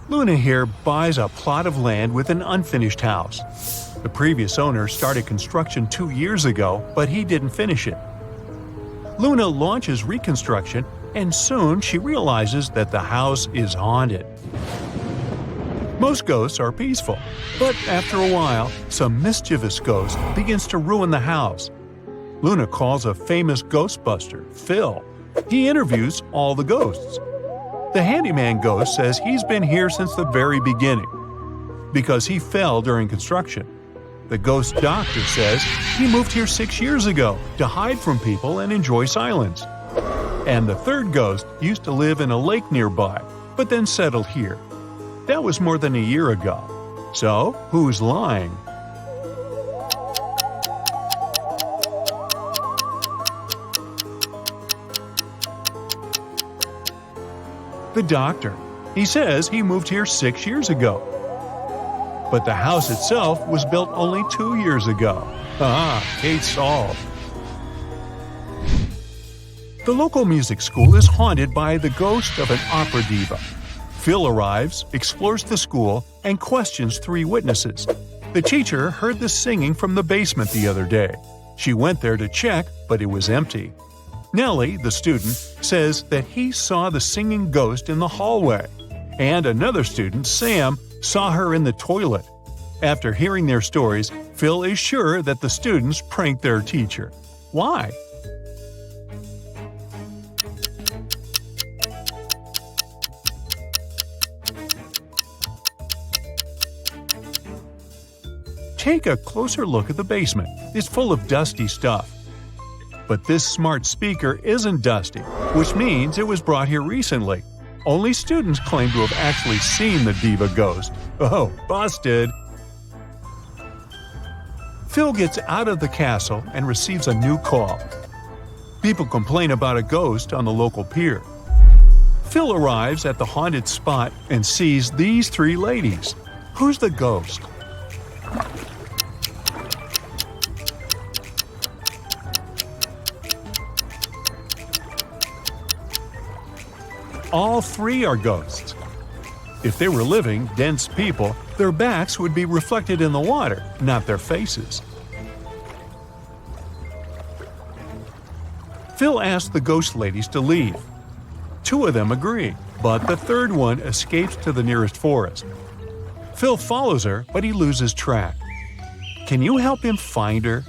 Luna here buys a plot of land with an unfinished house. The previous owner started construction 2 years ago, but he didn't finish it. Luna launches reconstruction, and soon she realizes that the house is haunted. Most ghosts are peaceful, but after a while, some mischievous ghost begins to ruin the house. Luna calls a famous ghostbuster, Phil. He interviews all the ghosts. The handyman ghost says he's been here since the very beginning, because he fell during construction. The ghost doctor says he moved here 6 years ago to hide from people and enjoy silence. And the third ghost used to live in a lake nearby, but then settled here. That was more than a year ago. So, who's lying? The doctor. He says he moved here 6 years ago. But the house itself was built only 2 years ago. Case solved. The local music school is haunted by the ghost of an opera diva. Phil arrives, explores the school, and questions 3 witnesses. The teacher heard the singing from the basement the other day. She went there to check, but it was empty. Nellie, the student, says that he saw the singing ghost in the hallway. And another student, Sam, saw her in the toilet. After hearing their stories, Phil is sure that the students pranked their teacher. Why? Take a closer look at the basement. It's full of dusty stuff. But this smart speaker isn't dusty, which means it was brought here recently. Only students claim to have actually seen the diva ghost. Oh, busted! Phil gets out of the castle and receives a new call. People complain about a ghost on the local pier. Phil arrives at the haunted spot and sees these 3 ladies. Who's the ghost? All 3 are ghosts. If they were living, dense people, their backs would be reflected in the water, not their faces. Phil asks the ghost ladies to leave. 2 of them agree, but the third one escapes to the nearest forest. Phil follows her, but he loses track. Can you help him find her?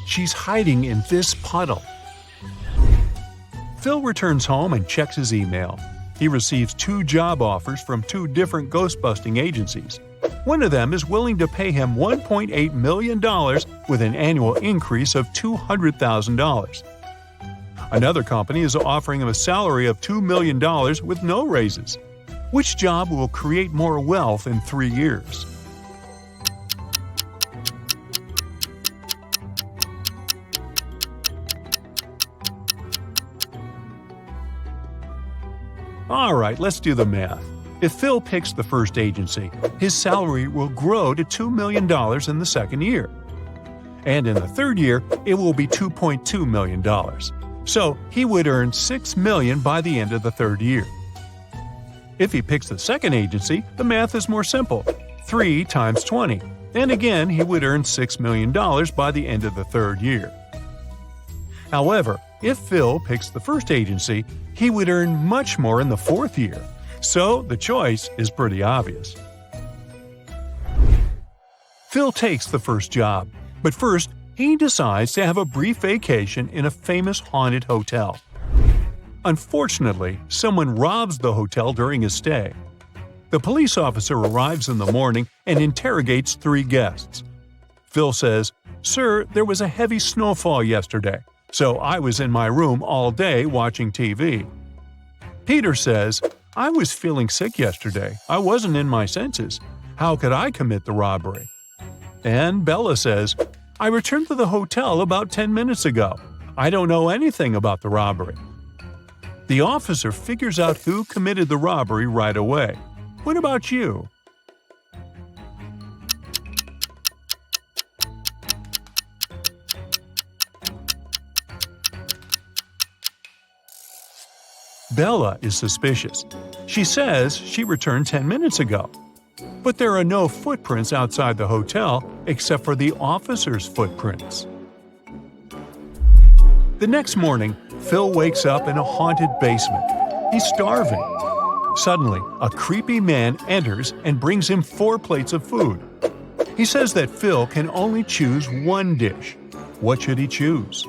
She's hiding in this puddle. Phil returns home and checks his email. He receives 2 job offers from 2 different ghost-busting agencies. One of them is willing to pay him $1.8 million with an annual increase of $200,000. Another company is offering him a salary of $2 million with no raises. Which job will create more wealth in 3 years? Alright, let's do the math. If Phil picks the first agency, his salary will grow to $2 million in the second year. And in the third year, it will be $2.2 million. So he would earn $6 million by the end of the third year. If he picks the second agency, the math is more simple. 3 times 20. And again, he would earn $6 million by the end of the third year. However, if Phil picks the first agency, he would earn much more in the fourth year. So the choice is pretty obvious. Phil takes the first job, but first he decides to have a brief vacation in a famous haunted hotel. Unfortunately, someone robs the hotel during his stay. The police officer arrives in the morning and interrogates 3 guests. Phil says, "Sir, there was a heavy snowfall yesterday, so I was in my room all day watching TV." Peter says, "I was feeling sick yesterday. I wasn't in my senses. How could I commit the robbery?" And Bella says, "I returned to the hotel about 10 minutes ago. I don't know anything about the robbery." The officer figures out who committed the robbery right away. What about you? Bella is suspicious. She says she returned 10 minutes ago. But there are no footprints outside the hotel except for the officer's footprints. The next morning, Phil wakes up in a haunted basement. He's starving. Suddenly, a creepy man enters and brings him 4 plates of food. He says that Phil can only choose one dish. What should he choose?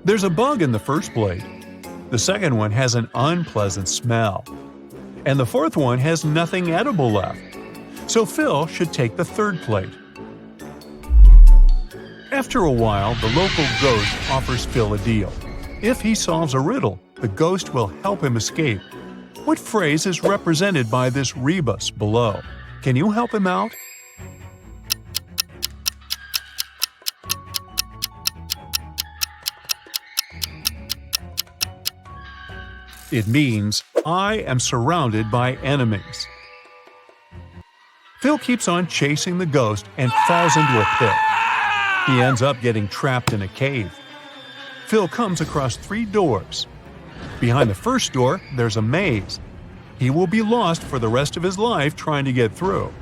There's a bug in the first plate. The second one has an unpleasant smell. And the fourth one has nothing edible left. So Phil should take the third plate. After a while, the local ghost offers Phil a deal. If he solves a riddle, the ghost will help him escape. What phrase is represented by this rebus below? Can you help him out? It means, I am surrounded by enemies. Phil keeps on chasing the ghost and falls into a pit. He ends up getting trapped in a cave. Phil comes across 3 doors. Behind the first door, there's a maze. He will be lost for the rest of his life trying to get through.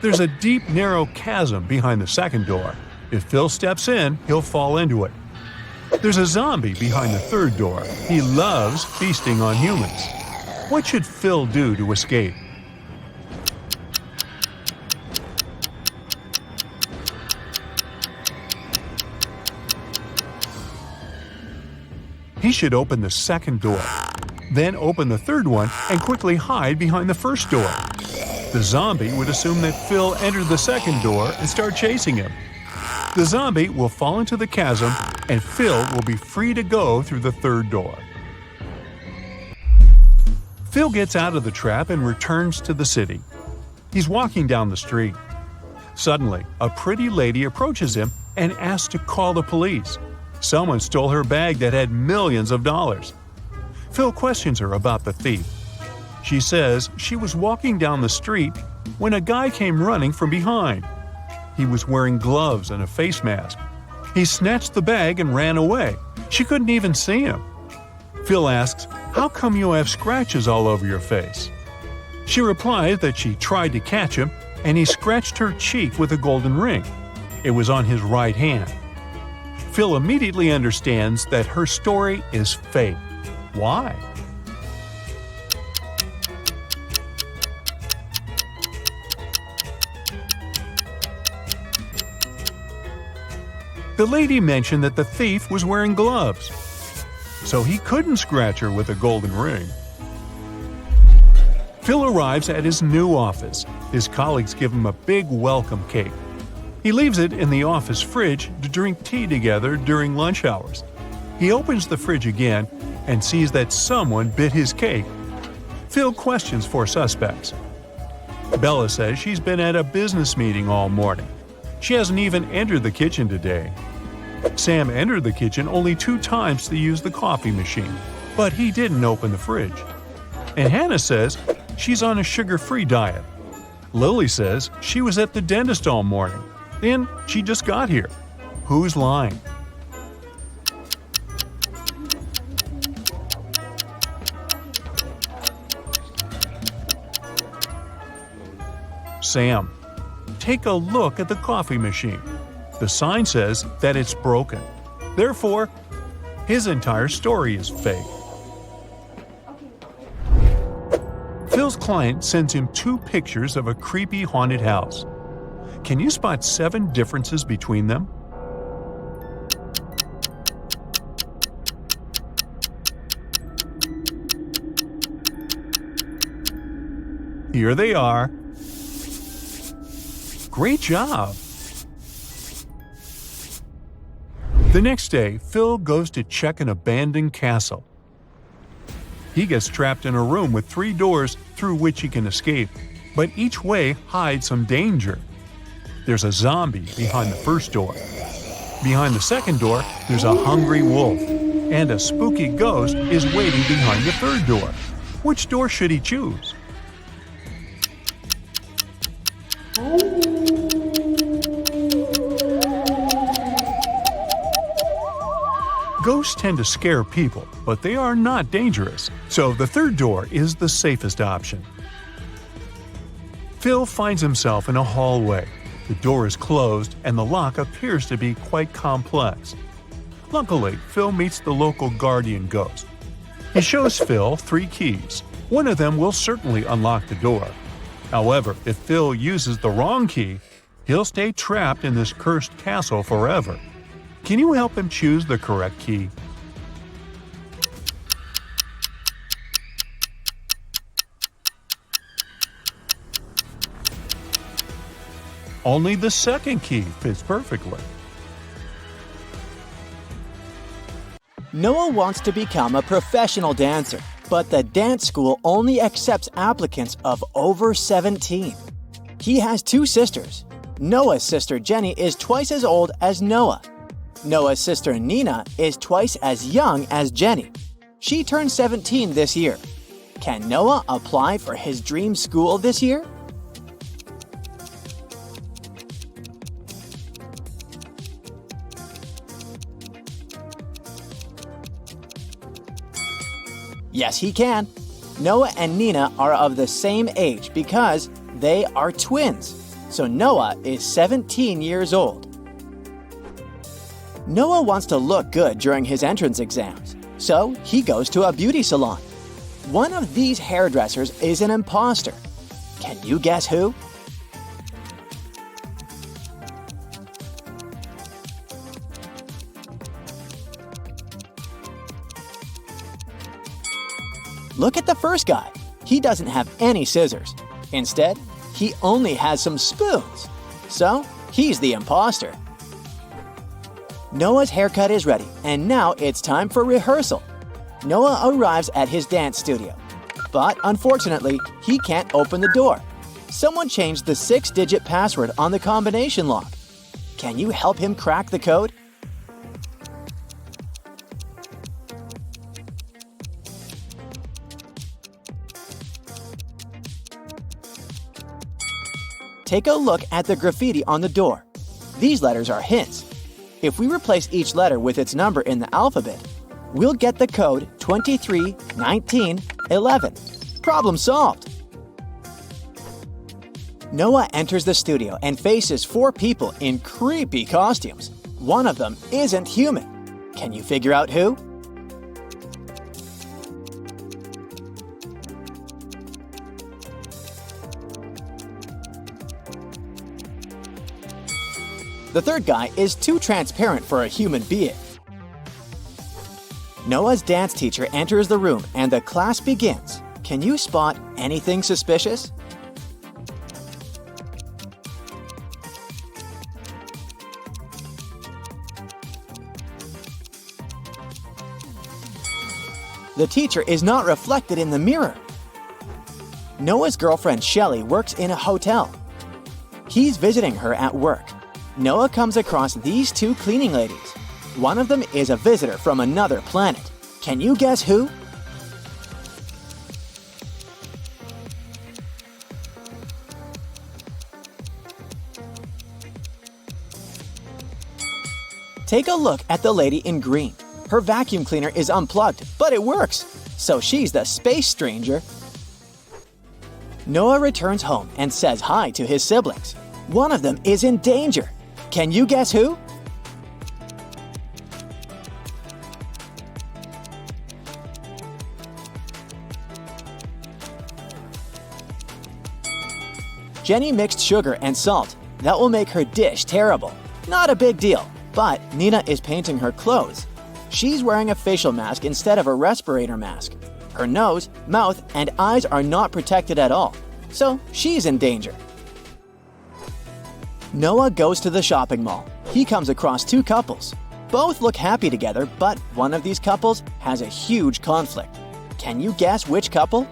There's a deep, narrow chasm behind the second door. If Phil steps in, he'll fall into it. There's a zombie behind the third door. He loves feasting on humans. What should Phil do to escape? He should open the second door, then open the third one and quickly hide behind the first door. The zombie would assume that Phil entered the second door and start chasing him. The zombie will fall into the chasm and Phil will be free to go through the third door. Phil gets out of the trap and returns to the city. He's walking down the street. Suddenly, a pretty lady approaches him and asks to call the police. Someone stole her bag that had millions of dollars. Phil questions her about the thief. She says she was walking down the street when a guy came running from behind. He was wearing gloves and a face mask. He snatched the bag and ran away. She couldn't even see him. Phil asks, "How come you have scratches all over your face?" She replies that she tried to catch him and he scratched her cheek with a golden ring. It was on his right hand. Phil immediately understands that her story is fake. Why? The lady mentioned that the thief was wearing gloves, so he couldn't scratch her with a golden ring. Phil arrives at his new office. His colleagues give him a big welcome cake. He leaves it in the office fridge to drink tea together during lunch hours. He opens the fridge again and sees that someone bit his cake. Phil questions 4 suspects. Bella says she's been at a business meeting all morning. She hasn't even entered the kitchen today. Sam entered the kitchen only 2 times to use the coffee machine, but he didn't open the fridge. And Hannah says she's on a sugar-free diet. Lily says she was at the dentist all morning, and she just got here. Who's lying? Sam. Take a look at the coffee machine. The sign says that it's broken. Therefore, his entire story is fake. Phil's client sends him 2 pictures of a creepy haunted house. Can you spot 7 differences between them? Here they are. Great job! The next day, Phil goes to check an abandoned castle. He gets trapped in a room with 3 doors through which he can escape, but each way hides some danger. There's a zombie behind the first door. Behind the second door, there's a hungry wolf, and a spooky ghost is waiting behind the third door. Which door should he choose? Ghosts tend to scare people, but they are not dangerous, so the third door is the safest option. Phil finds himself in a hallway. The door is closed and the lock appears to be quite complex. Luckily, Phil meets the local guardian ghost. He shows Phil 3 keys. One of them will certainly unlock the door. However, if Phil uses the wrong key, he'll stay trapped in this cursed castle forever. Can you help him choose the correct key? Only the second key fits perfectly. Noah wants to become a professional dancer, but the dance school only accepts applicants of over 17. He has 2 sisters. Noah's sister Jenny is twice as old as Noah. Noah's sister Nina is twice as young as Jenny. She turned 17 this year. Can Noah apply for his dream school this year? Yes, he can. Noah and Nina are of the same age because they are twins. So Noah is 17 years old. Noah wants to look good during his entrance exams, so he goes to a beauty salon. One of these hairdressers is an imposter. Can you guess who? Look at the first guy. He doesn't have any scissors. Instead, he only has some spoons. So, he's the imposter. Noah's haircut is ready, and now it's time for rehearsal. Noah arrives at his dance studio. But unfortunately, he can't open the door. Someone changed the 6-digit password on the combination lock. Can you help him crack the code? Take a look at the graffiti on the door. These letters are hints. If we replace each letter with its number in the alphabet, we'll get the code 231911. Problem solved! Noah enters the studio and faces 4 people in creepy costumes. One of them isn't human. Can you figure out who? The third guy is too transparent for a human being. Noah's dance teacher enters the room and the class begins. Can you spot anything suspicious? The teacher is not reflected in the mirror. Noah's girlfriend Shelly works in a hotel. He's visiting her at work. Noah comes across these 2 cleaning ladies. One of them is a visitor from another planet. Can you guess who? Take a look at the lady in green. Her vacuum cleaner is unplugged, but it works. So she's the space stranger. Noah returns home and says hi to his siblings. One of them is in danger. Can you guess who? Jenny mixed sugar and salt. That will make her dish terrible. Not a big deal, but Nina is painting her clothes. She's wearing a facial mask instead of a respirator mask. Her nose, mouth, and eyes are not protected at all, so she's in danger. Noah goes to the shopping mall. He comes across 2 couples. Both look happy together, but one of these couples has a huge conflict. Can you guess which couple?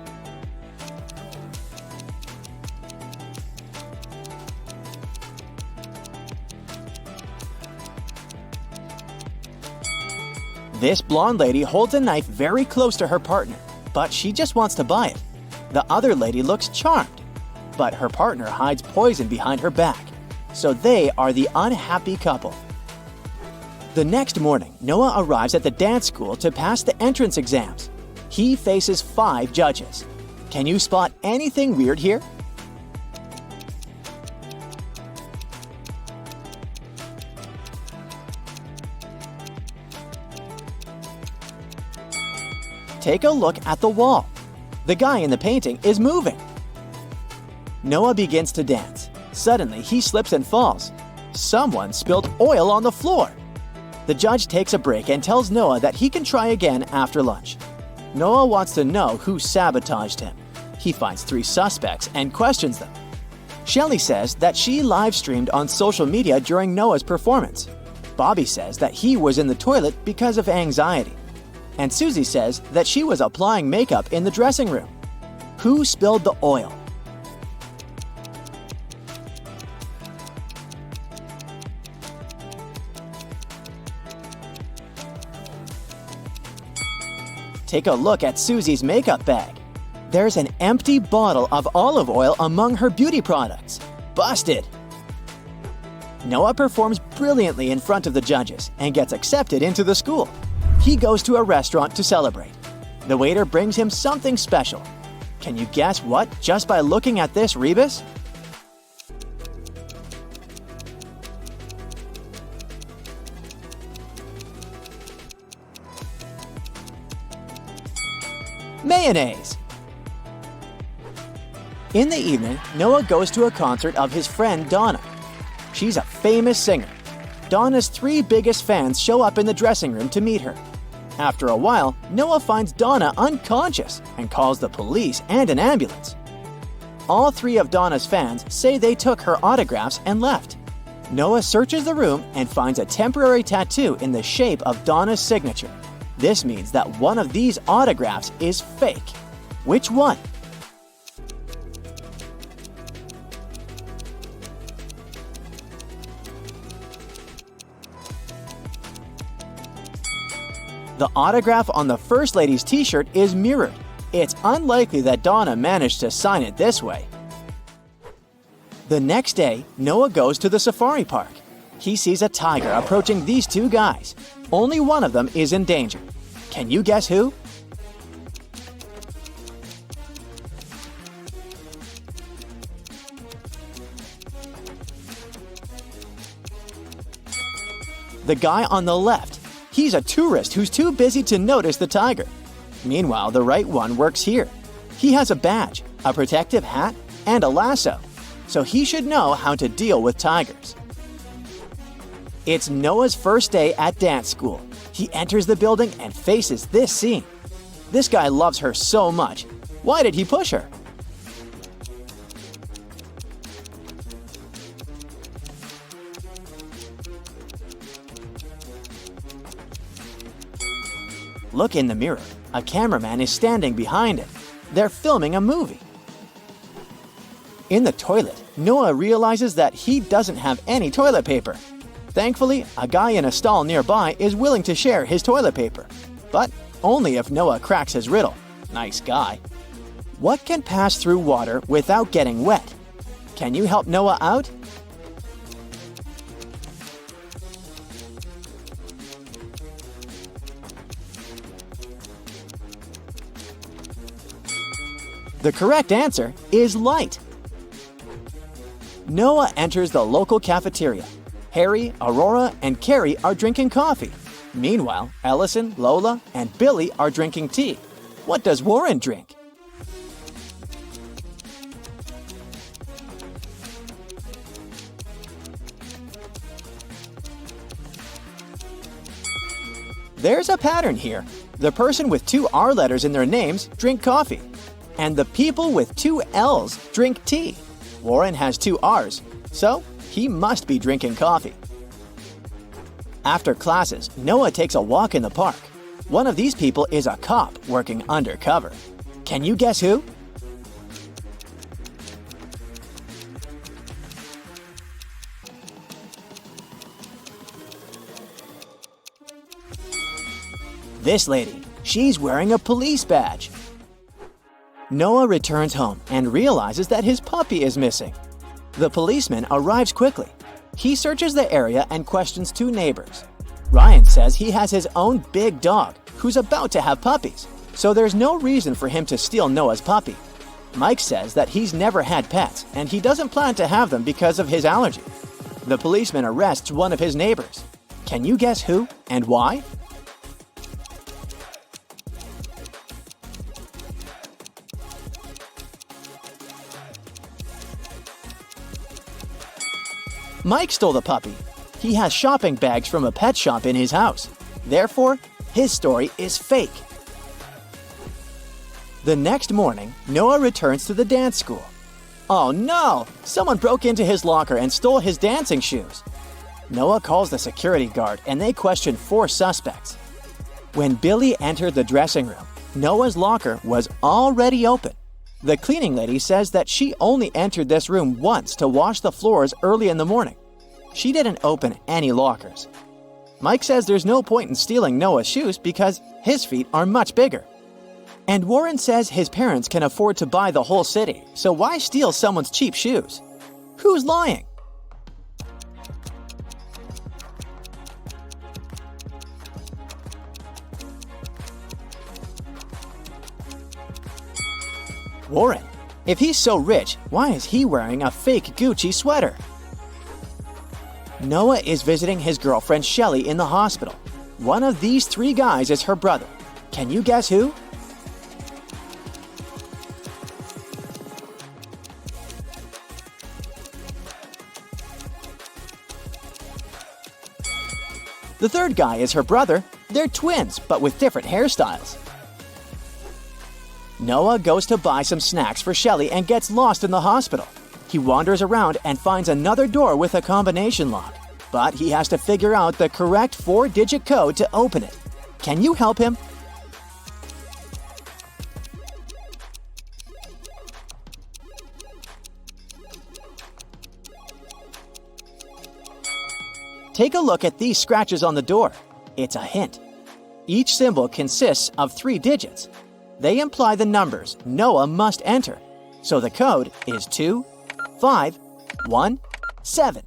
This blonde lady holds a knife very close to her partner, but she just wants to buy it. The other lady looks charmed, but her partner hides poison behind her back. So they are the unhappy couple. The next morning, Noah arrives at the dance school to pass the entrance exams. He faces 5 judges. Can you spot anything weird here? Take a look at the wall. The guy in the painting is moving. Noah begins to dance. Suddenly, he slips and falls. Someone spilled oil on the floor. The judge takes a break and tells Noah that he can try again after lunch. Noah wants to know who sabotaged him. He finds 3 suspects and questions them. Shelly says that she live-streamed on social media during Noah's performance. Bobby says that he was in the toilet because of anxiety. And Susie says that she was applying makeup in the dressing room. Who spilled the oil? Take a look at Susie's makeup bag. There's an empty bottle of olive oil among her beauty products. Busted! Noah performs brilliantly in front of the judges and gets accepted into the school. He goes to a restaurant to celebrate. The waiter brings him something special. Can you guess what just by looking at this rebus? Mayonnaise! In the evening, Noah goes to a concert of his friend Donna. She's a famous singer. Donna's 3 biggest fans show up in the dressing room to meet her. After a while, Noah finds Donna unconscious and calls the police and an ambulance. All 3 of Donna's fans say they took her autographs and left. Noah searches the room and finds a temporary tattoo in the shape of Donna's signature. This means that one of these autographs is fake. Which one? The autograph on the First Lady's t-shirt is mirrored. It's unlikely that Donna managed to sign it this way. The next day, Noah goes to the safari park. He sees a tiger approaching these 2 guys. Only one of them is in danger. Can you guess who? The guy on the left. He's a tourist who's too busy to notice the tiger. Meanwhile, the right one works here. He has a badge, a protective hat, and a lasso, so he should know how to deal with tigers. It's Noah's first day at dance school. He enters the building and faces this scene. This guy loves her so much. Why did he push her? Look in the mirror. A cameraman is standing behind it. They're filming a movie. In the toilet, Noah realizes that he doesn't have any toilet paper. Thankfully, a guy in a stall nearby is willing to share his toilet paper. But only if Noah cracks his riddle. Nice guy. What can pass through water without getting wet? Can you help Noah out? The correct answer is light. Noah enters the local cafeteria. Harry, Aurora, and Carrie are drinking coffee. Meanwhile, Ellison, Lola, and Billy are drinking tea. What does Warren drink? There's a pattern here. The person with 2 R letters in their names drink coffee. And the people with 2 L's drink tea. Warren has 2 R's, so he must be drinking coffee. After classes, Noah takes a walk in the park. One of these people is a cop working undercover. Can you guess who? This lady. She's wearing a police badge. Noah returns home and realizes that his puppy is missing. The policeman arrives quickly. He searches the area and questions 2 neighbors. Ryan says he has his own big dog who's about to have puppies, so there's no reason for him to steal Noah's puppy. Mike says that he's never had pets and he doesn't plan to have them because of his allergy. The policeman arrests one of his neighbors. Can you guess who and why? Mike stole the puppy. He has shopping bags from a pet shop in his house. Therefore, his story is fake. The next morning, Noah returns to the dance school. Oh no! Someone broke into his locker and stole his dancing shoes. Noah calls the security guard and they question 4 suspects. When Billy entered the dressing room, Noah's locker was already open. The cleaning lady says that she only entered this room once to wash the floors early in the morning. She didn't open any lockers. Mike says there's no point in stealing Noah's shoes because his feet are much bigger. And Warren says his parents can afford to buy the whole city, so why steal someone's cheap shoes? Who's lying? Warren. If he's so rich, why is he wearing a fake Gucci sweater? Noah is visiting his girlfriend Shelly in the hospital. One of these 3 guys is her brother. Can you guess who? The 3rd guy is her brother. They're twins, but with different hairstyles. Noah goes to buy some snacks for Shelly and gets lost in the hospital. He wanders around and finds another door with a combination lock, but he has to figure out the correct 4-digit code to open it. Can you help him? Take a look at these scratches on the door. It's a hint. Each symbol consists of 3 digits. They imply the numbers Noah must enter. So the code is 2517.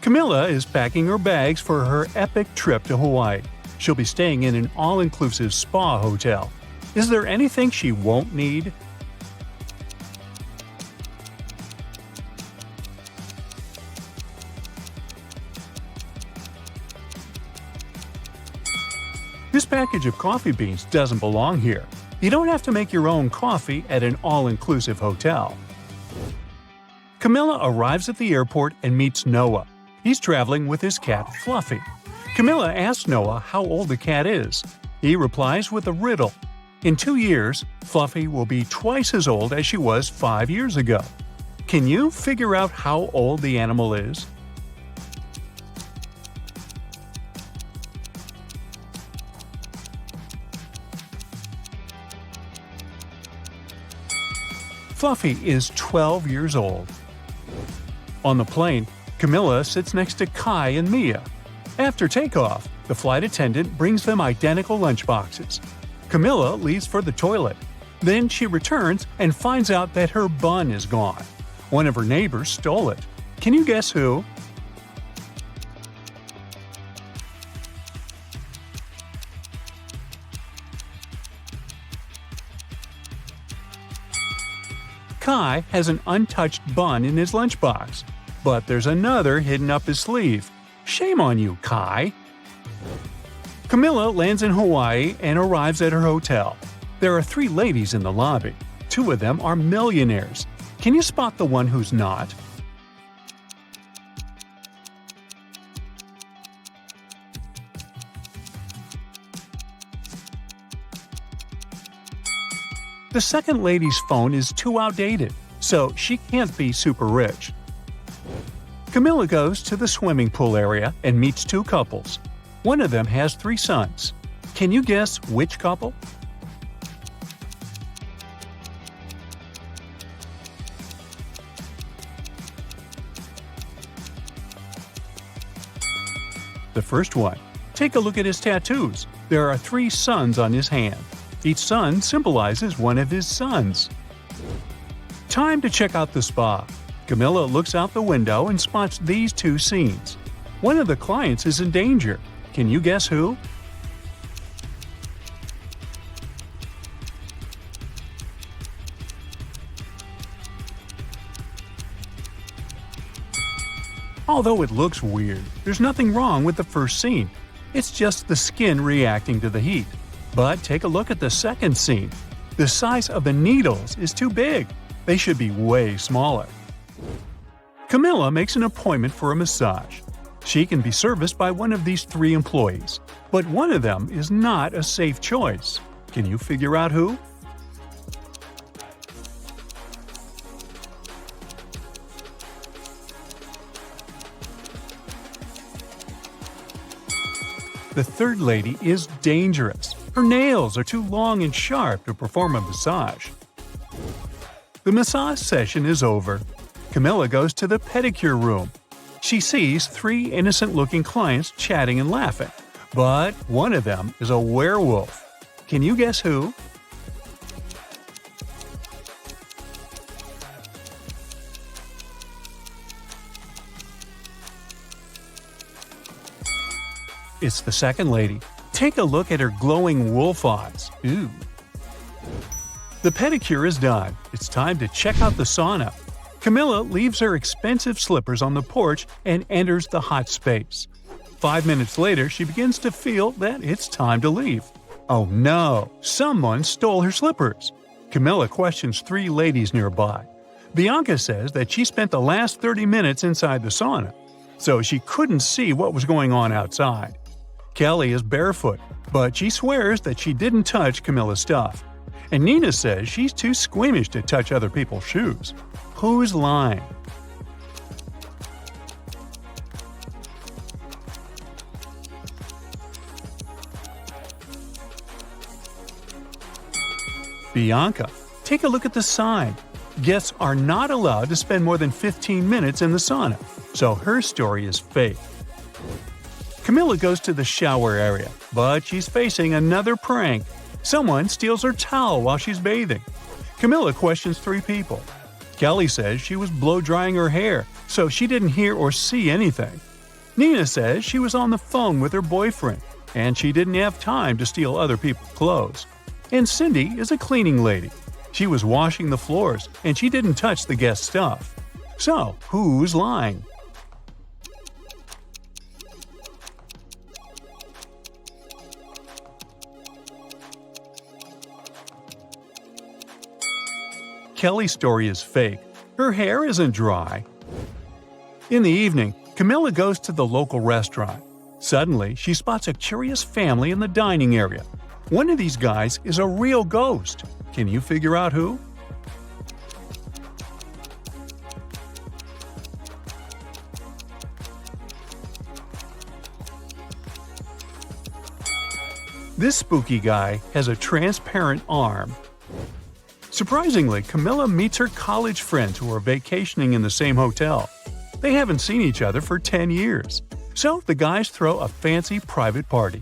Camilla is packing her bags for her epic trip to Hawaii. She'll be staying in an all-inclusive spa hotel. Is there anything she won't need? This package of coffee beans doesn't belong here. You don't have to make your own coffee at an all-inclusive hotel. Camilla arrives at the airport and meets Noah. He's traveling with his cat, Fluffy. Camilla asks Noah how old the cat is. He replies with a riddle. In 2 years, Fluffy will be twice as old as she was 5 years ago. Can you figure out how old the animal is? Fluffy is 12 years old. On the plane, Camilla sits next to Kai and Mia. After takeoff, the flight attendant brings them identical lunchboxes. Camilla leaves for the toilet. Then she returns and finds out that her bun is gone. One of her neighbors stole it. Can you guess who? Kai has an untouched bun in his lunchbox, but there's another hidden up his sleeve. Shame on you, Kai! Camilla lands in Hawaii and arrives at her hotel. There are 3 ladies in the lobby. 2 of them are millionaires. Can you spot the one who's not? The second lady's phone is too outdated, so she can't be super rich. Camilla goes to the swimming pool area and meets 2 couples. One of them has 3 sons. Can you guess which couple? The first one. Take a look at his tattoos. There are 3 suns on his hand. Each sun symbolizes one of his sons. Time to check out the spa. Camilla looks out the window and spots these 2 scenes. One of the clients is in danger. Can you guess who? Although it looks weird, there's nothing wrong with the first scene. It's just the skin reacting to the heat. But take a look at the second scene. The size of the needles is too big. They should be way smaller. Camilla makes an appointment for a massage. She can be serviced by one of these 3 employees, but one of them is not a safe choice. Can you figure out who? The third lady is dangerous. Her nails are too long and sharp to perform a massage. The massage session is over. Camilla goes to the pedicure room. She sees 3 innocent-looking clients chatting and laughing, but one of them is a werewolf. Can you guess who? It's the second lady. Take a look at her glowing wolf eyes. Ooh. The pedicure is done. It's time to check out the sauna. Camilla leaves her expensive slippers on the porch and enters the hot space. 5 minutes later, she begins to feel that it's time to leave. Oh no! Someone stole her slippers. Camilla questions 3 ladies nearby. Bianca says that she spent the last 30 minutes inside the sauna, so she couldn't see what was going on outside. Kelly is barefoot, but she swears that she didn't touch Camilla's stuff. And Nina says she's too squeamish to touch other people's shoes. Who's lying? Bianca. Take a look at the sign. Guests are not allowed to spend more than 15 minutes in the sauna, so her story is fake. Camilla goes to the shower area, but she's facing another prank. Someone steals her towel while she's bathing. Camilla questions 3 people. Kelly says she was blow-drying her hair, so she didn't hear or see anything. Nina says she was on the phone with her boyfriend, and she didn't have time to steal other people's clothes. And Cindy is a cleaning lady. She was washing the floors, and she didn't touch the guest stuff. So, who's lying? Kelly's story is fake. Her hair isn't dry. In the evening, Camilla goes to the local restaurant. Suddenly, she spots a curious family in the dining area. One of these guys is a real ghost. Can you figure out who? This spooky guy has a transparent arm. Surprisingly, Camilla meets her college friends who are vacationing in the same hotel. They haven't seen each other for 10 years. So the guys throw a fancy private party.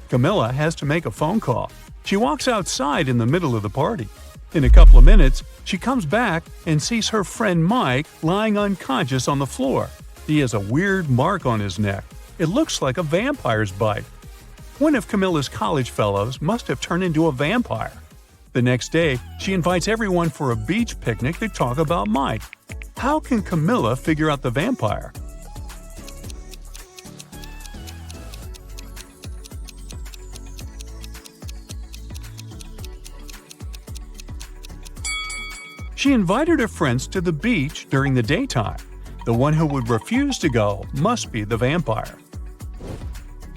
Camilla has to make a phone call. She walks outside in the middle of the party. In a couple of minutes, she comes back and sees her friend Mike lying unconscious on the floor. He has a weird mark on his neck. It looks like a vampire's bite. One of Camilla's college fellows must have turned into a vampire. The next day, she invites everyone for a beach picnic to talk about Mike. How can Camilla figure out the vampire? She invited her friends to the beach during the daytime. The one who would refuse to go must be the vampire.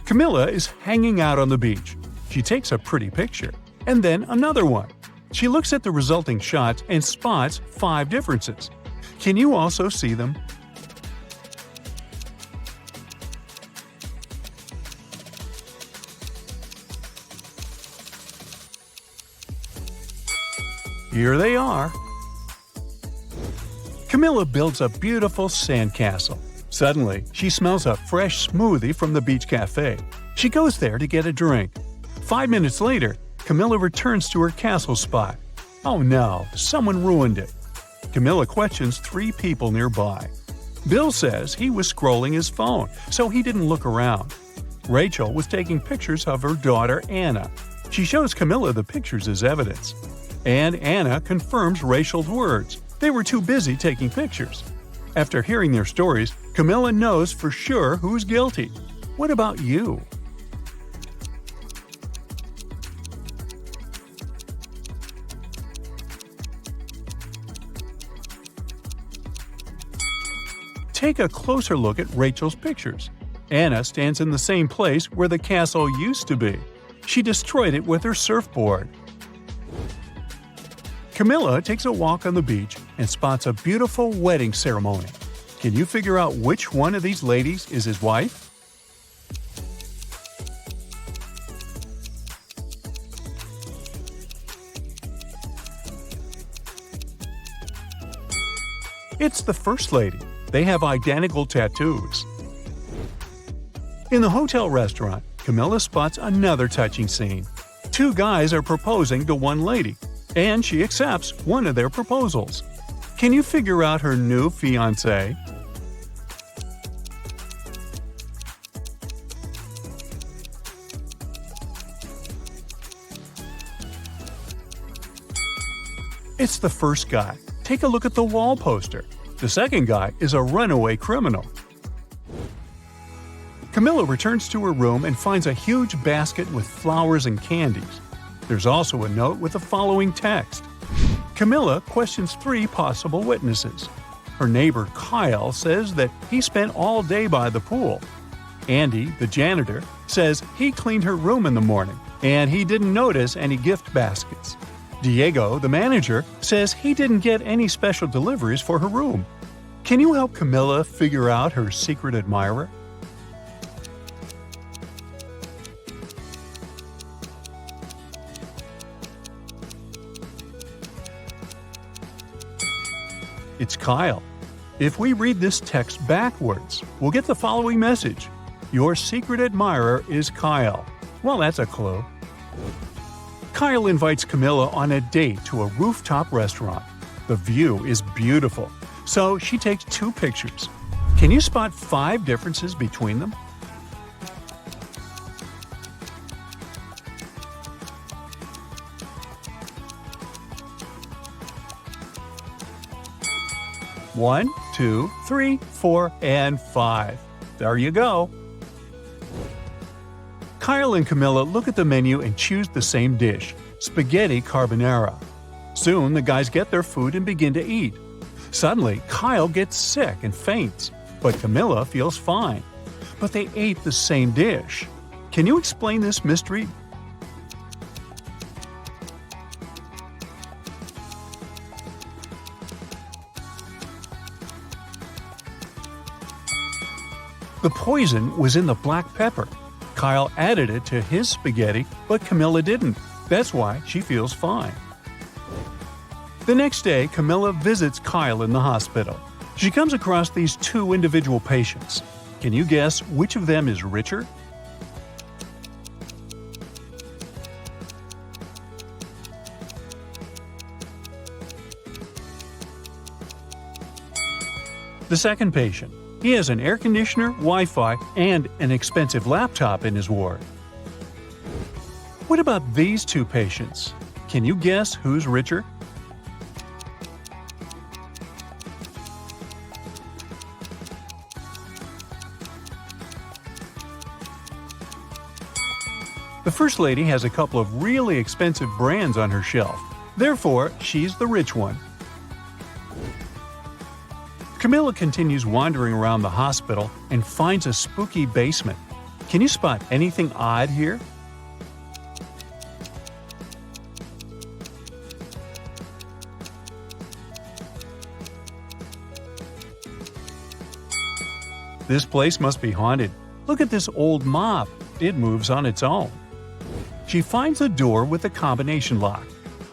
Camilla is hanging out on the beach. She takes a pretty picture, and then another one. She looks at the resulting shots and spots 5 differences. Can you also see them? Here they are. Camilla builds a beautiful sandcastle. Suddenly, she smells a fresh smoothie from the beach cafe. She goes there to get a drink. 5 minutes later, Camilla returns to her castle spot. Oh no, someone ruined it. Camilla questions 3 people nearby. Bill says he was scrolling his phone, so he didn't look around. Rachel was taking pictures of her daughter Anna. She shows Camilla the pictures as evidence. And Anna confirms Rachel's words. They were too busy taking pictures. After hearing their stories, Camilla knows for sure who's guilty. What about you? Take a closer look at Rachel's pictures. Anna stands in the same place where the castle used to be. She destroyed it with her surfboard. Camilla takes a walk on the beach and spots a beautiful wedding ceremony. Can you figure out which one of these ladies is his wife? It's the first lady. They have identical tattoos. In the hotel restaurant, Camilla spots another touching scene. Two guys are proposing to one lady, and she accepts one of their proposals. Can you figure out her new fiancé? It's the first guy. Take a look at the wall poster. The second guy is a runaway criminal. Camilla returns to her room and finds a huge basket with flowers and candies. There's also a note with the following text. Camilla questions 3 possible witnesses. Her neighbor Kyle says that he spent all day by the pool. Andy, the janitor, says he cleaned her room in the morning and he didn't notice any gift baskets. Diego, the manager, says he didn't get any special deliveries for her room. Can you help Camilla figure out her secret admirer? It's Kyle. If we read this text backwards, we'll get the following message. Your secret admirer is Kyle. Well, that's a clue. Kyle invites Camilla on a date to a rooftop restaurant. The view is beautiful, so she takes 2 pictures. Can you spot 5 differences between them? One, 2, 3, 4, and 5. There you go. Kyle and Camilla look at the menu and choose the same dish, spaghetti carbonara. Soon, the guys get their food and begin to eat. Suddenly, Kyle gets sick and faints, but Camilla feels fine. But they ate the same dish. Can you explain this mystery? The poison was in the black pepper. Kyle added it to his spaghetti, but Camilla didn't. That's why she feels fine. The next day, Camilla visits Kyle in the hospital. She comes across these 2 individual patients. Can you guess which of them is richer? The second patient. He has an air conditioner, Wi-Fi, and an expensive laptop in his ward. What about these 2 patients? Can you guess who's richer? The first lady has a couple of really expensive brands on her shelf. Therefore, she's the rich one. Camilla continues wandering around the hospital and finds a spooky basement. Can you spot anything odd here? This place must be haunted. Look at this old mop. It moves on its own. She finds a door with a combination lock.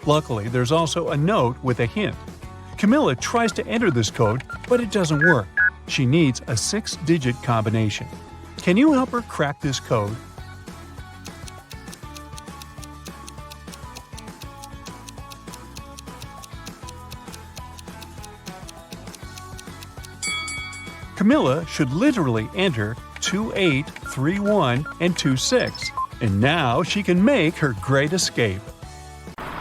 Luckily, there's also a note with a hint. Camilla tries to enter this code, but it doesn't work. She needs a 6-digit combination. Can you help her crack this code? Camilla should literally enter 28, 31, and 26. And now she can make her great escape.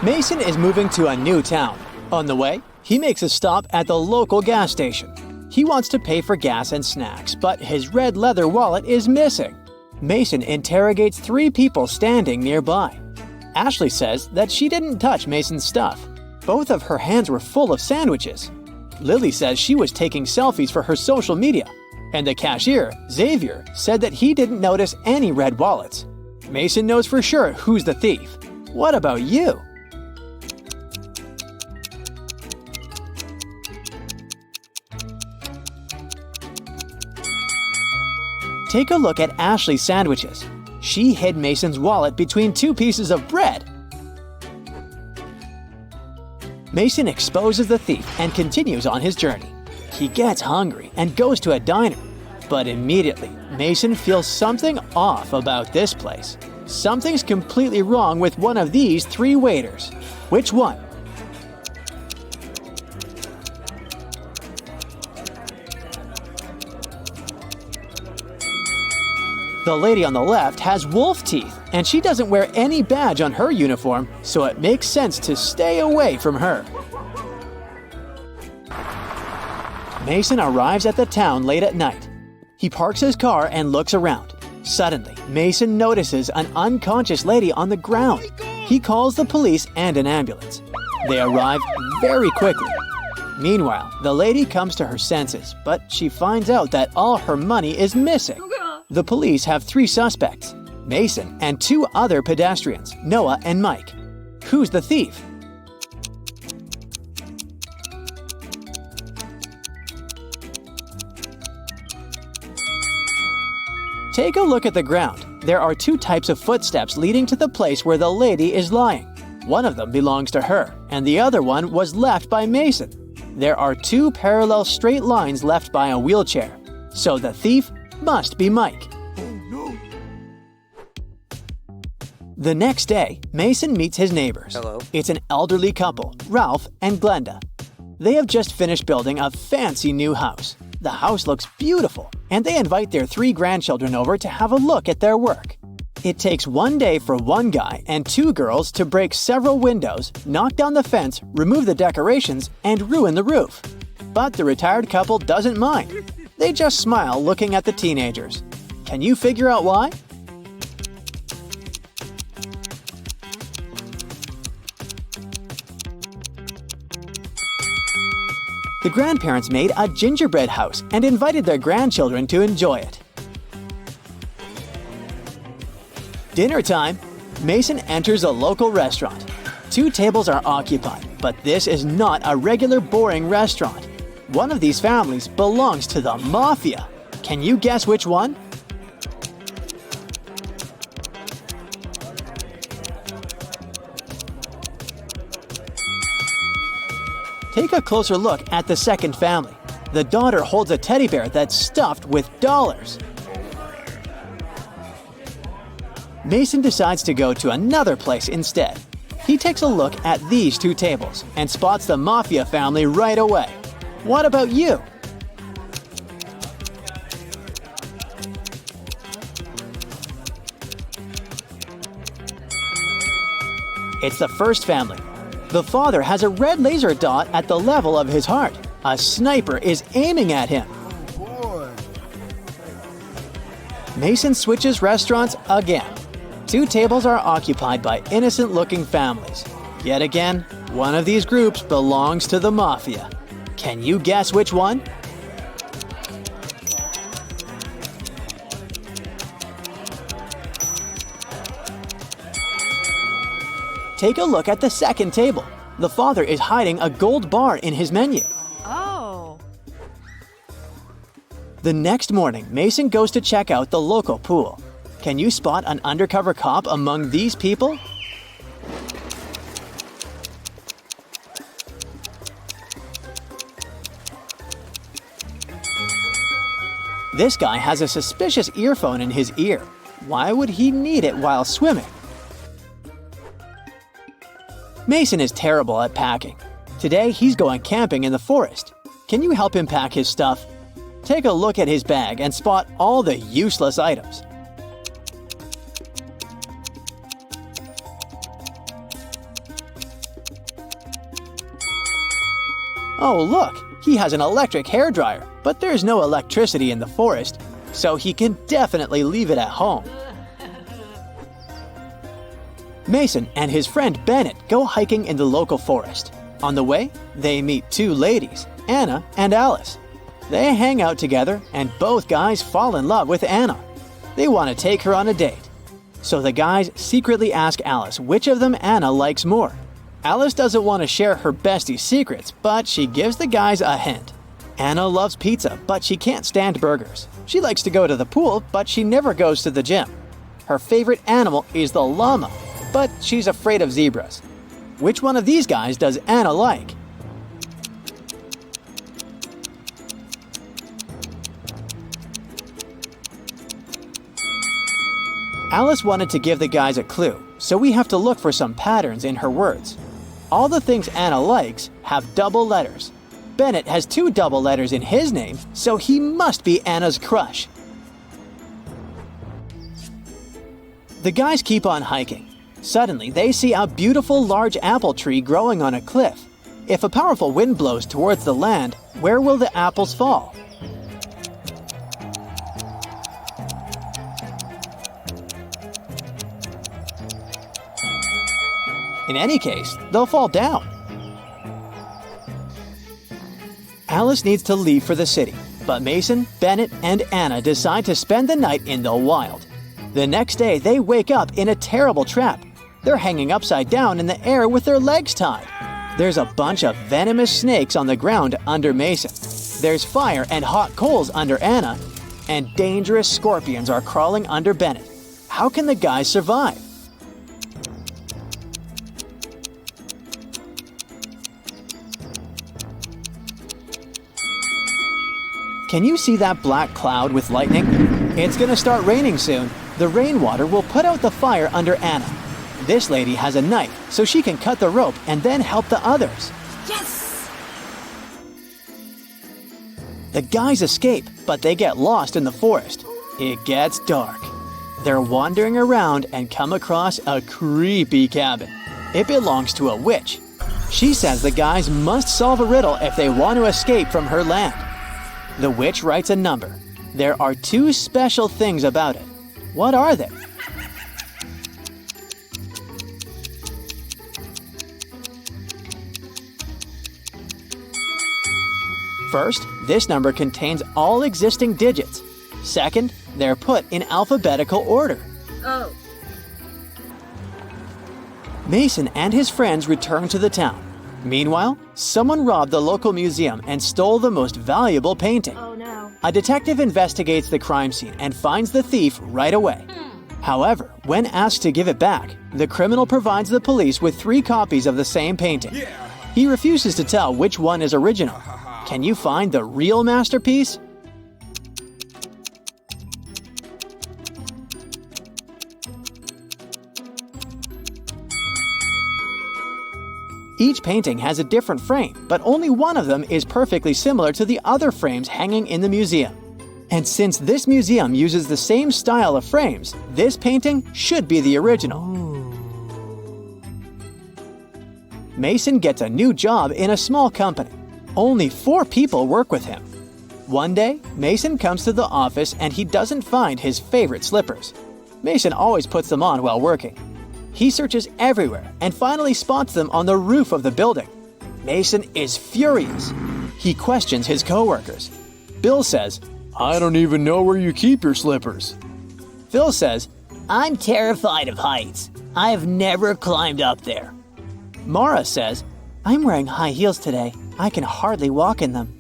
Mason is moving to a new town. On the way, he makes a stop at the local gas station. He wants to pay for gas and snacks, but his red leather wallet is missing. Mason interrogates 3 people standing nearby. Ashley says that she didn't touch Mason's stuff. Both of her hands were full of sandwiches. Lily says she was taking selfies for her social media. And the cashier, Xavier, said that he didn't notice any red wallets. Mason knows for sure who's the thief. What about you? Take a look at Ashley's sandwiches. She hid Mason's wallet between 2 pieces of bread. Mason exposes the thief and continues on his journey. He gets hungry and goes to a diner. But immediately, Mason feels something off about this place. Something's completely wrong with one of these 3 waiters. Which one? The lady on the left has wolf teeth, and she doesn't wear any badge on her uniform, so it makes sense to stay away from her. Mason arrives at the town late at night. He parks his car and looks around. Suddenly, Mason notices an unconscious lady on the ground. He calls the police and an ambulance. They arrive very quickly. Meanwhile, the lady comes to her senses, but she finds out that all her money is missing. The police have 3 suspects, Mason and 2 other pedestrians, Noah and Mike. Who's the thief? Take a look at the ground. There are 2 types of footsteps leading to the place where the lady is lying. One of them belongs to her, and the other one was left by Mason. There are 2 parallel straight lines left by a wheelchair. So the thief must be Mike. Oh no! The next day, Mason meets his neighbors. Hello. It's an elderly couple, Ralph and Glenda. They have just finished building a fancy new house. The house looks beautiful, and they invite their 3 grandchildren over to have a look at their work. It takes 1 day for 1 guy and 2 girls to break several windows, knock down the fence, remove the decorations, and ruin the roof. But the retired couple doesn't mind. They just smile looking at the teenagers. Can you figure out why? The grandparents made a gingerbread house and invited their grandchildren to enjoy it. Dinner time. Mason enters a local restaurant. 2 tables are occupied, but this is not a regular boring restaurant. One of these families belongs to the Mafia. Can you guess which one? Take a closer look at the second family. The daughter holds a teddy bear that's stuffed with dollars. Mason decides to go to another place instead. He takes a look at these 2 tables and spots the Mafia family right away. What about you? It's the first family. The father has a red laser dot at the level of his heart. A sniper is aiming at him. Boy. Mason switches restaurants again. 2 tables are occupied by innocent-looking families. Yet again, one of these groups belongs to the Mafia. Can you guess which one? Take a look at the second table. The father is hiding a gold bar in his menu. Oh. The next morning, Mason goes to check out the local pool. Can you spot an undercover cop among these people? This guy has a suspicious earphone in his ear. Why would he need it while swimming? Mason is terrible at packing. Today, he's going camping in the forest. Can you help him pack his stuff? Take a look at his bag and spot all the useless items. Oh look, he has an electric hairdryer, but there's no electricity in the forest, so he can definitely leave it at home. Mason and his friend Bennett go hiking in the local forest. On the way, they meet two ladies, Anna and Alice. They hang out together and both guys fall in love with Anna. They want to take her on a date. So the guys secretly ask Alice which of them Anna likes more. Alice doesn't want to share her bestie's secrets, but she gives the guys a hint. Anna loves pizza, but she can't stand burgers. She likes to go to the pool, but she never goes to the gym. Her favorite animal is the llama, but she's afraid of zebras. Which one of these guys does Anna like? Alice wanted to give the guys a clue, so we have to look for some patterns in her words. All the things Anna likes have double letters. Bennett has 2 double letters in his name, so he must be Anna's crush. The guys keep on hiking. Suddenly, they see a beautiful large apple tree growing on a cliff. If a powerful wind blows towards the land, where will the apples fall? In any case, they'll fall down. Alice needs to leave for the city, but Mason, Bennett, and Anna decide to spend the night in the wild. The next day, they wake up in a terrible trap. They're hanging upside down in the air with their legs tied. There's a bunch of venomous snakes on the ground under Mason. There's fire and hot coals under Anna, and dangerous scorpions are crawling under Bennett. How can the guys survive? Can you see that black cloud with lightning? It's gonna start raining soon. The rainwater will put out the fire under Anna. This lady has a knife, so she can cut the rope and then help the others. Yes! The guys escape, but they get lost in the forest. It gets dark. They're wandering around and come across a creepy cabin. It belongs to a witch. She says the guys must solve a riddle if they want to escape from her land. The witch writes a number. There are 2 special things about it. What are they? First, this number contains all existing digits. Second, they're put in alphabetical order. Oh. Mason and his friends return to the town. Meanwhile, someone robbed the local museum and stole the most valuable painting. Oh no. A detective investigates the crime scene and finds the thief right away. However, when asked to give it back, the criminal provides the police with 3 copies of the same painting. He refuses to tell which one is original. Can you find the real masterpiece? Each painting has a different frame, but only one of them is perfectly similar to the other frames hanging in the museum. And since this museum uses the same style of frames, this painting should be the original. Mason gets a new job in a small company. Only 4 people work with him. One day, Mason comes to the office and he doesn't find his favorite slippers. Mason always puts them on while working. He searches everywhere and finally spots them on the roof of the building. Mason is furious. He questions his coworkers. Bill says, "I don't even know where you keep your slippers." Phil says, "I'm terrified of heights. I've never climbed up there." Mara says, "I'm wearing high heels today. I can hardly walk in them."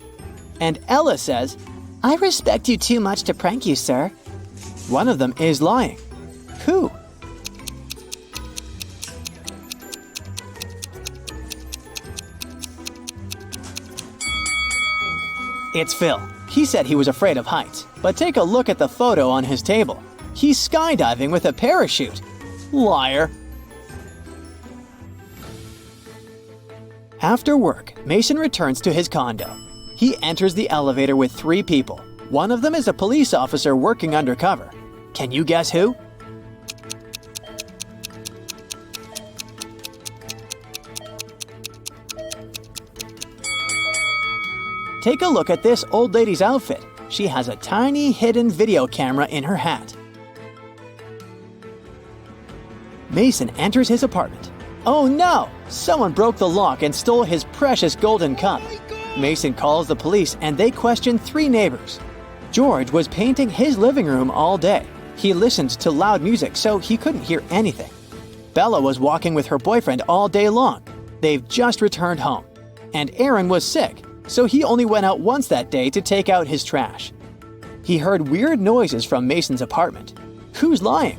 And Ella says, "I respect you too much to prank you, sir." One of them is lying. Who? It's Phil. He said he was afraid of heights, but take a look at the photo on his table. He's skydiving with a parachute. Liar. After work, Mason returns to his condo. He enters the elevator with 3 people. One of them is a police officer working undercover. Can you guess who? Take a look at this old lady's outfit. She has a tiny hidden video camera in her hat. Mason enters his apartment. Oh no! Someone broke the lock and stole his precious golden cup. Mason calls the police and they question 3 neighbors. George was painting his living room all day. He listened to loud music so he couldn't hear anything. Bella was walking with her boyfriend all day long. They've just returned home. And Aaron was sick, so he only went out once that day to take out his trash. He heard weird noises from Mason's apartment. Who's lying?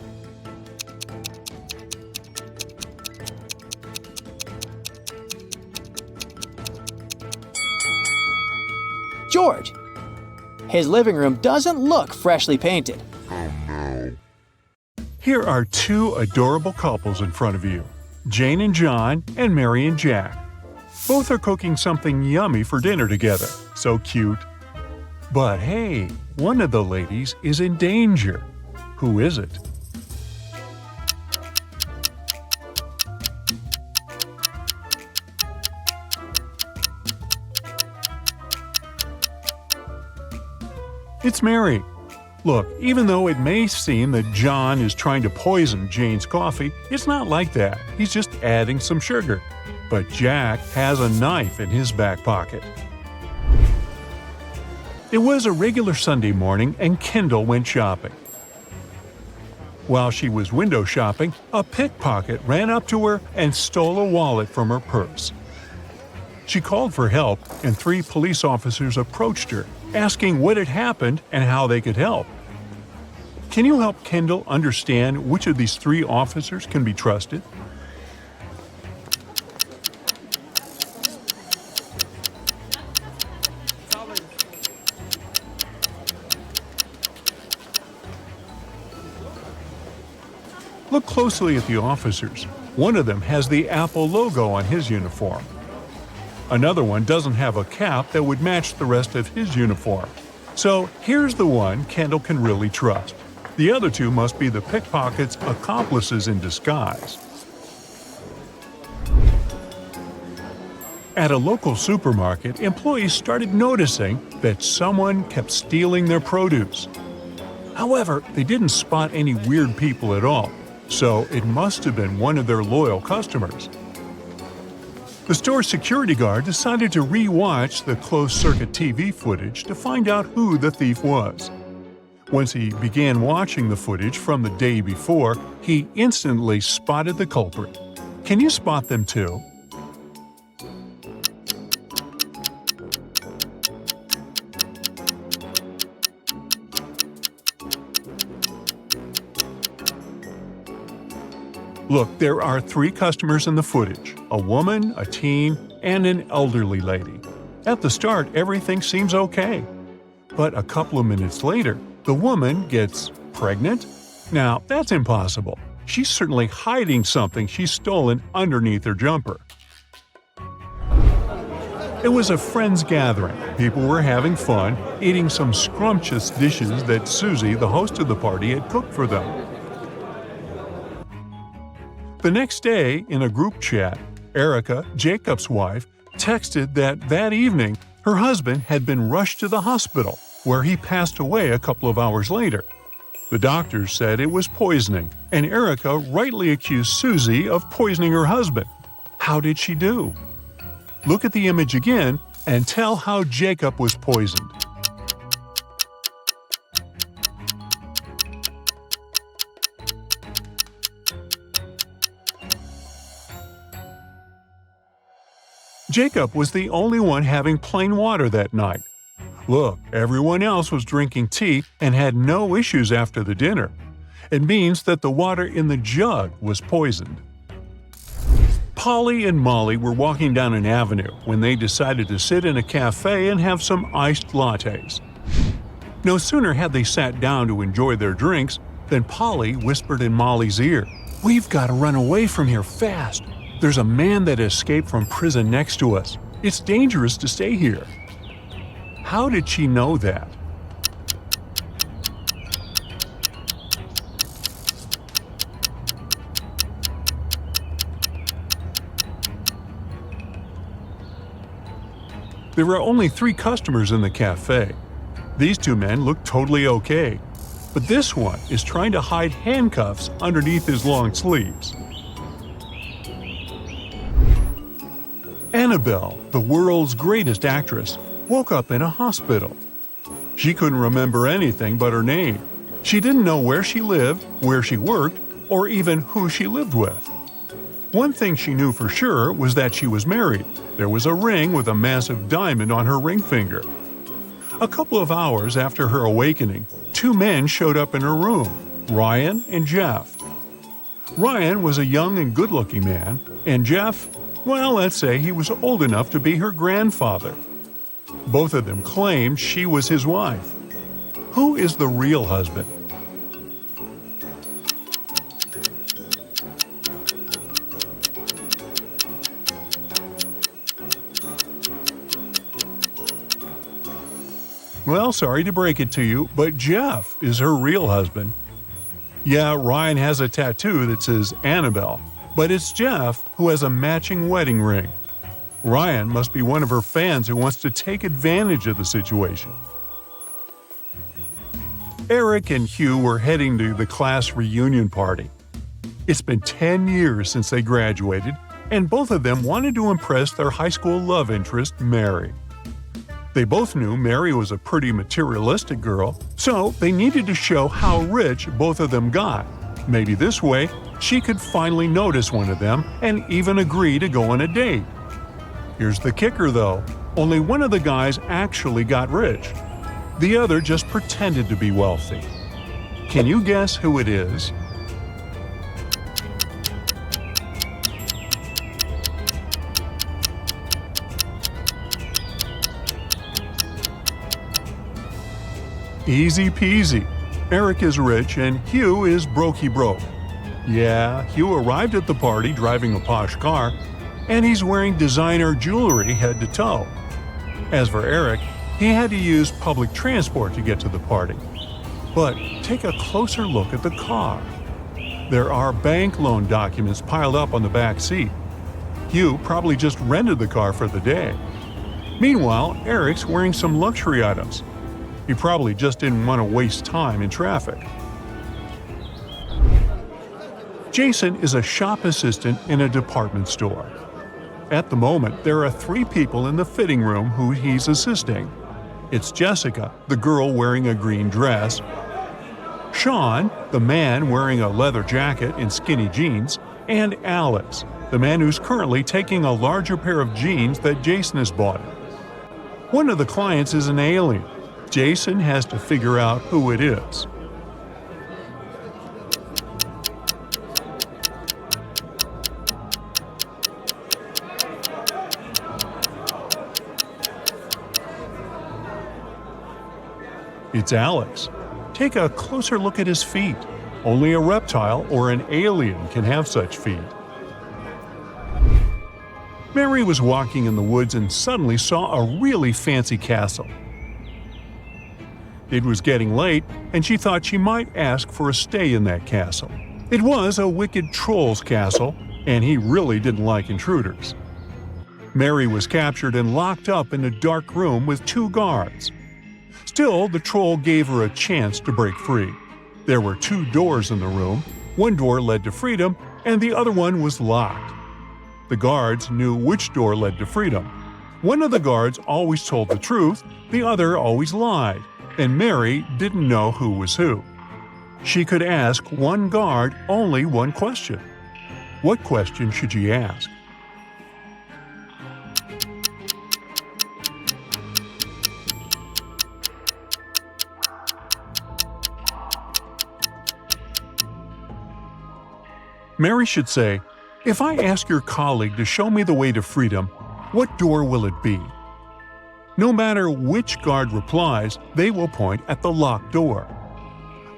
George. His living room doesn't look freshly painted. Here are 2 adorable couples in front of you, Jane and John and Mary and Jack. Both are cooking something yummy for dinner together. So cute. But hey, one of the ladies is in danger. Who is it? It's Mary. Look, even though it may seem that John is trying to poison Jane's coffee, it's not like that. He's just adding some sugar. But Jack has a knife in his back pocket. It was a regular Sunday morning and Kendall went shopping. While she was window shopping, a pickpocket ran up to her and stole a wallet from her purse. She called for help and 3 police officers approached her, asking what had happened and how they could help. Can you help Kendall understand which of these 3 officers can be trusted? Look closely at the officers. One of them has the Apple logo on his uniform. Another one doesn't have a cap that would match the rest of his uniform. So here's the one Kendall can really trust. The other 2 must be the pickpocket's accomplices in disguise. At a local supermarket, employees started noticing that someone kept stealing their produce. However, they didn't spot any weird people at all, so it must have been one of their loyal customers. The store's security guard decided to re-watch the closed-circuit TV footage to find out who the thief was. Once he began watching the footage from the day before, he instantly spotted the culprit. Can you spot them too? Look, there are 3 customers in the footage, a woman, a teen, and an elderly lady. At the start, everything seems okay. But a couple of minutes later, the woman gets pregnant? Now, that's impossible. She's certainly hiding something she's stolen underneath her jumper. It was a friends gathering. People were having fun, eating some scrumptious dishes that Susie, the host of the party, had cooked for them. The next day, in a group chat, Erica, Jacob's wife, texted that evening her husband had been rushed to the hospital, where he passed away a couple of hours later. The doctors said it was poisoning, and Erica rightly accused Susie of poisoning her husband. How did she do? Look at the image again and tell how Jacob was poisoned. Jacob was the only one having plain water that night. Look, everyone else was drinking tea and had no issues after the dinner. It means that the water in the jug was poisoned. Polly and Molly were walking down an avenue when they decided to sit in a cafe and have some iced lattes. No sooner had they sat down to enjoy their drinks than Polly whispered in Molly's ear, "We've got to run away from here fast. There's a man that escaped from prison next to us. It's dangerous to stay here." How did she know that? There were only 3 customers in the cafe. These 2 men look totally okay, but this one is trying to hide handcuffs underneath his long sleeves. Annabelle, the world's greatest actress, woke up in a hospital. She couldn't remember anything but her name. She didn't know where she lived, where she worked, or even who she lived with. One thing she knew for sure was that she was married. There was a ring with a massive diamond on her ring finger. A couple of hours after her awakening, 2 men showed up in her room, Ryan and Jeff. Ryan was a young and good-looking man, and Jeff, well, let's say he was old enough to be her grandfather. Both of them claimed she was his wife. Who is the real husband? Well, sorry to break it to you, but Jeff is her real husband. Yeah, Ryan has a tattoo that says Annabelle, but it's Jeff who has a matching wedding ring. Ryan must be one of her fans who wants to take advantage of the situation. Eric and Hugh were heading to the class reunion party. It's been 10 years since they graduated, and both of them wanted to impress their high school love interest, Mary. They both knew Mary was a pretty materialistic girl, so they needed to show how rich both of them got. Maybe this way, she could finally notice one of them and even agree to go on a date. Here's the kicker though, only one of the guys actually got rich. The other just pretended to be wealthy. Can you guess who it is? Easy peasy. Eric is rich and Hugh is brokey broke. Yeah, Hugh arrived at the party driving a posh car, and he's wearing designer jewelry head to toe. As for Eric, he had to use public transport to get to the party. But take a closer look at the car. There are bank loan documents piled up on the back seat. Hugh probably just rented the car for the day. Meanwhile, Eric's wearing some luxury items. He probably just didn't want to waste time in traffic. Jason is a shop assistant in a department store. At the moment, there are 3 people in the fitting room who he's assisting. It's Jessica, the girl wearing a green dress, Sean, the man wearing a leather jacket and skinny jeans, and Alex, the man who's currently taking a larger pair of jeans that Jason has bought him. One of the clients is an alien. Jason has to figure out who it is. It's Alex. Take a closer look at his feet. Only a reptile or an alien can have such feet. Mary was walking in the woods and suddenly saw a really fancy castle. It was getting late, and she thought she might ask for a stay in that castle. It was a wicked troll's castle, and he really didn't like intruders. Mary was captured and locked up in a dark room with 2 guards. Still, the troll gave her a chance to break free. There were 2 doors in the room. One door led to freedom, and the other one was locked. The guards knew which door led to freedom. One of the guards always told the truth, the other always lied, and Mary didn't know who was who. She could ask one guard only one question. What question should she ask? Mary should say, "If I ask your colleague to show me the way to freedom, what door will it be?" No matter which guard replies, they will point at the locked door.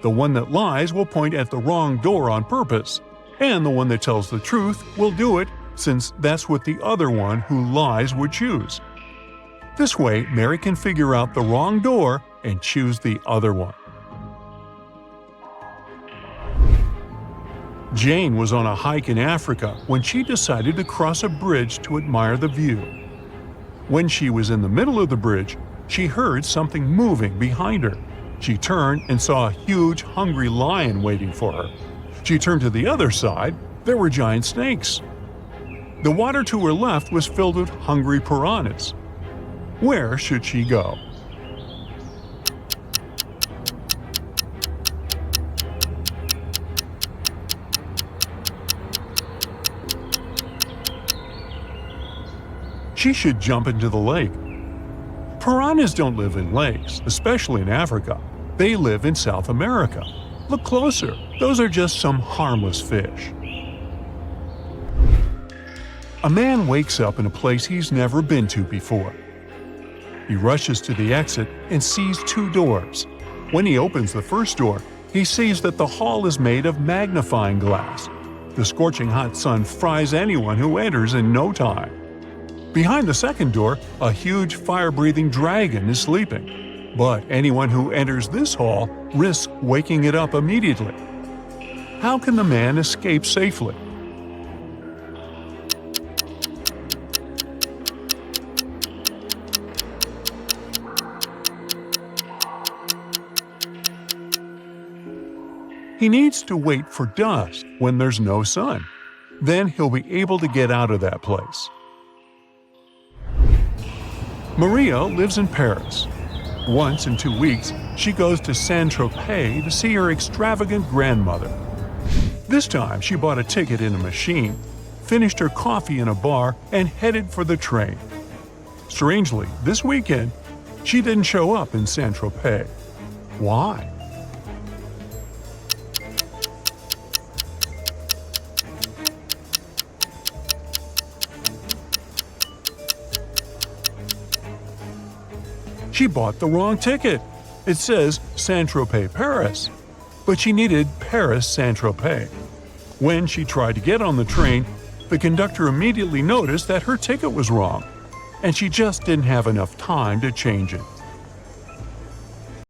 The one that lies will point at the wrong door on purpose, and the one that tells the truth will do it since that's what the other one who lies would choose. This way, Mary can figure out the wrong door and choose the other one. Jane was on a hike in Africa when she decided to cross a bridge to admire the view. When she was in the middle of the bridge, she heard something moving behind her. She turned and saw a huge, hungry lion waiting for her. She turned to the other side. There were giant snakes. The water to her left was filled with hungry piranhas. Where should she go? She should jump into the lake. Piranhas don't live in lakes, especially in Africa. They live in South America. Look closer. Those are just some harmless fish. A man wakes up in a place he's never been to before. He rushes to the exit and sees two doors. When he opens the first door, he sees that the hall is made of magnifying glass. The scorching hot sun fries anyone who enters in no time. Behind the second door, a huge fire-breathing dragon is sleeping. But anyone who enters this hall risks waking it up immediately. How can the man escape safely? He needs to wait for dusk when there's no sun. Then he'll be able to get out of that place. Maria lives in Paris. Once in 2 weeks, she goes to Saint-Tropez to see her extravagant grandmother. This time, she bought a ticket in a machine, finished her coffee in a bar, and headed for the train. Strangely, this weekend, she didn't show up in Saint-Tropez. Why? She bought the wrong ticket. It says Saint-Tropez, Paris. But she needed Paris, Saint-Tropez. When she tried to get on the train, the conductor immediately noticed that her ticket was wrong, and she just didn't have enough time to change it.